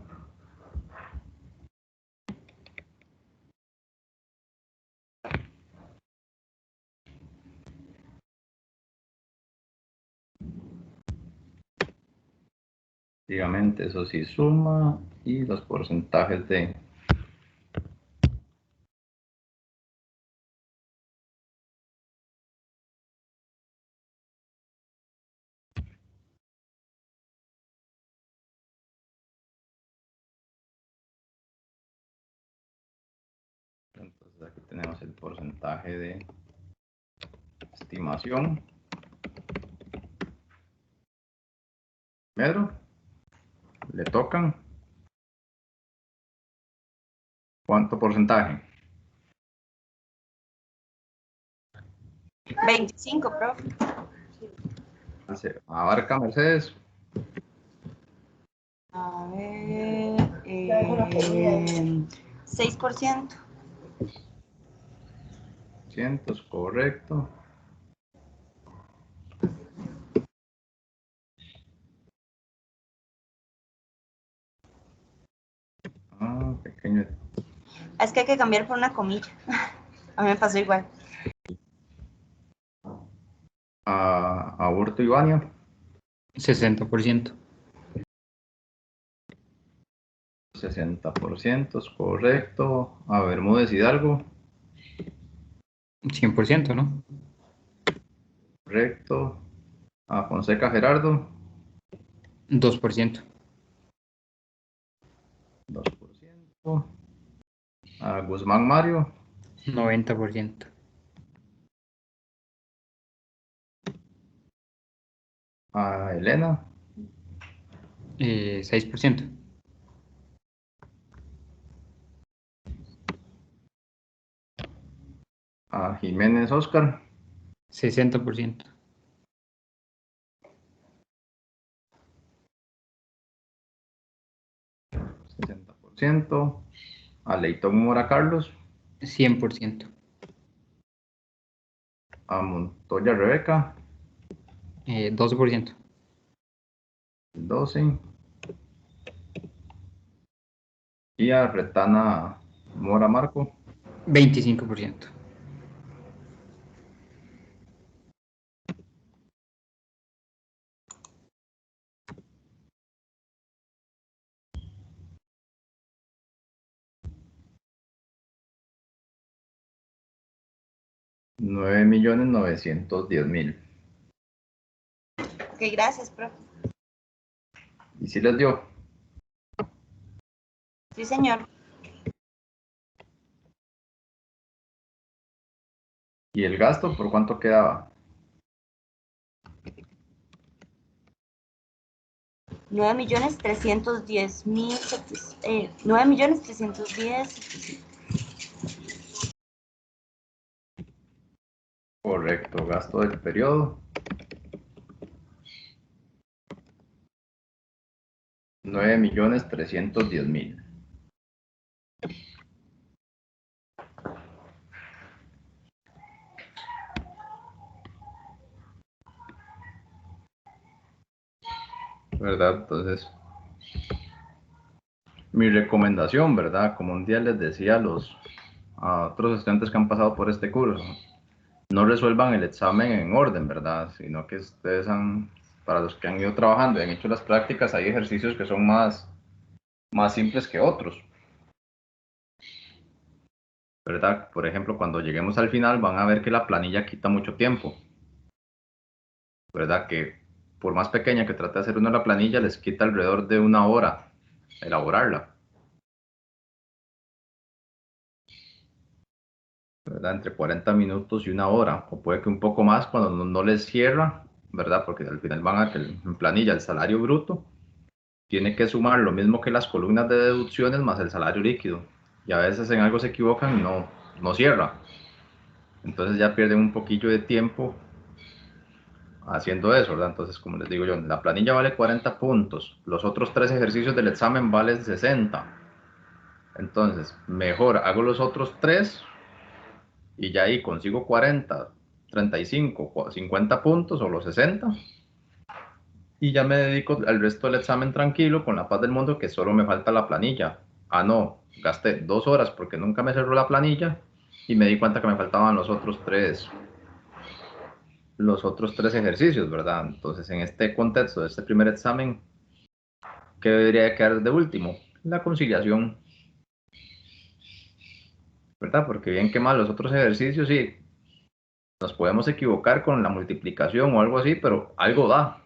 Efectivamente, eso sí suma y los porcentajes de tenemos el porcentaje de estimación. Pedro, le tocan. ¿Cuánto porcentaje? 25, profe. Abarca Mercedes. A ver, 6%. 100, correcto. Pequeño. Es que hay que cambiar por una comilla. A mí me pasó igual. Aburto y Vania. 60%. 60%, correcto. A Bermúdez Hidalgo. 100%, ¿no? Correcto. A Fonseca Gerardo. 2%. 2%. A Guzmán Mario. 90%. A Elena. 6%. A Jiménez Oscar. 60%. 60%. A Leitón Mora Carlos. 100%. A Montoya Rebeca. 12%. 12%. Y a Retana Mora Marco. 25%. $9.910.000. Ok, gracias, profe. ¿Y si les dio? Sí, señor. ¿Y el gasto por cuánto quedaba? 9.310.000. 9.310.000. Correcto, gasto del periodo. 9.310.000. ¿Verdad? Entonces, mi recomendación, ¿verdad? Como un día les decía a otros estudiantes que han pasado por este curso, no resuelvan el examen en orden, ¿verdad? Sino que ustedes para los que han ido trabajando y han hecho las prácticas, hay ejercicios que son más simples que otros, ¿verdad? Por ejemplo, cuando lleguemos al final van a ver que la planilla quita mucho tiempo, ¿verdad? Que por más pequeña que trate de hacer uno la planilla, les quita alrededor de 1 hora elaborarla, ¿verdad? Entre 40 minutos y 1 hora, o puede que un poco más cuando no les cierra, ¿verdad? Porque al final van a que en planilla el salario bruto tiene que sumar lo mismo que las columnas de deducciones más el salario líquido, y a veces en algo se equivocan y no cierra. Entonces ya pierden un poquillo de tiempo haciendo eso, ¿verdad? Entonces, como les digo yo, la planilla vale 40 puntos, los otros 3 ejercicios del examen valen 60. Entonces, mejor hago los otros 3 y ya ahí consigo 40, 35, 50 puntos o los 60 y ya me dedico al resto del examen tranquilo, con la paz del mundo, que solo me falta la planilla. Ah, no, gasté 2 horas porque nunca me cerró la planilla y me di cuenta que me faltaban los otros tres ejercicios, ¿verdad? Entonces, en este contexto de este primer examen, ¿qué debería quedar de último? La conciliación, ¿verdad? Porque bien que mal los otros ejercicios, sí, nos podemos equivocar con la multiplicación o algo así, pero algo da,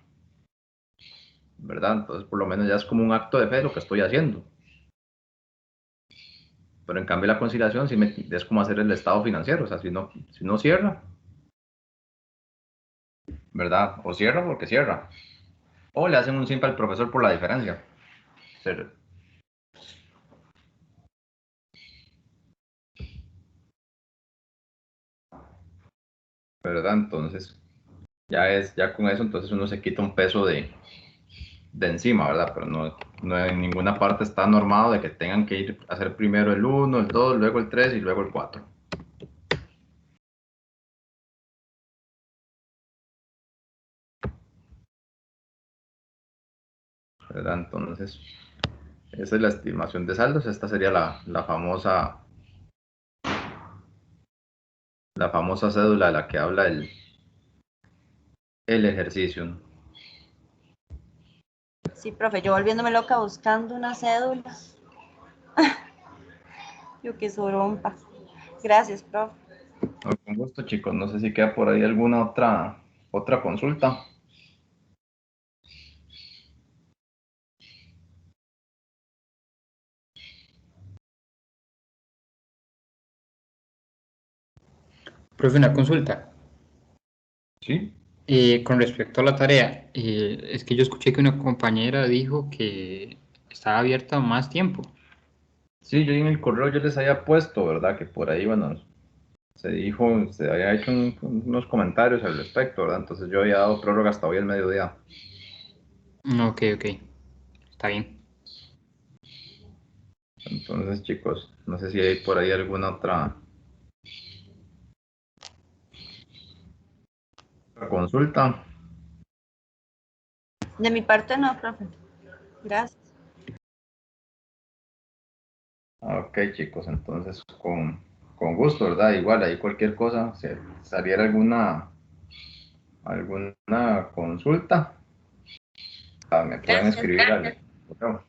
¿verdad? Entonces, por lo menos ya es como un acto de fe lo que estoy haciendo. Pero en cambio la conciliación sí es como hacer el estado financiero, o sea, si no cierra, ¿verdad? O cierra porque cierra. O le hacen un simple al profesor por la diferencia. ¿Verdad? Entonces, ya con eso, entonces uno se quita un peso de encima, ¿verdad? Pero no en ninguna parte está normado de que tengan que ir a hacer primero el 1, el 2, luego el 3 y luego el 4. ¿Verdad? Entonces, esa es la estimación de saldos. Esta sería la famosa cédula de la que habla el ejercicio. Sí, profe, yo volviéndome loca buscando una cédula. Yo qué sorompa. Gracias, profe. No, con gusto, chicos. No sé si queda por ahí alguna otra consulta. Profe, una consulta. ¿Sí? Con respecto a la tarea, es que yo escuché que una compañera dijo que estaba abierta más tiempo. Sí, yo en el correo yo les había puesto, ¿verdad? Que por ahí, bueno, se había hecho unos comentarios al respecto, ¿verdad? Entonces yo había dado prórroga hasta hoy al mediodía. Ok, ok. Está bien. Entonces, chicos, no sé si hay por ahí alguna otra consulta. De mi parte no, profe. Gracias. Ok, chicos, entonces con gusto, ¿verdad? Igual ahí cualquier cosa, si saliera alguna consulta, me pueden Gracias. escribir al correo.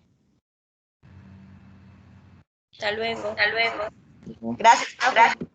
Hasta luego. Hasta luego. Gracias, profe.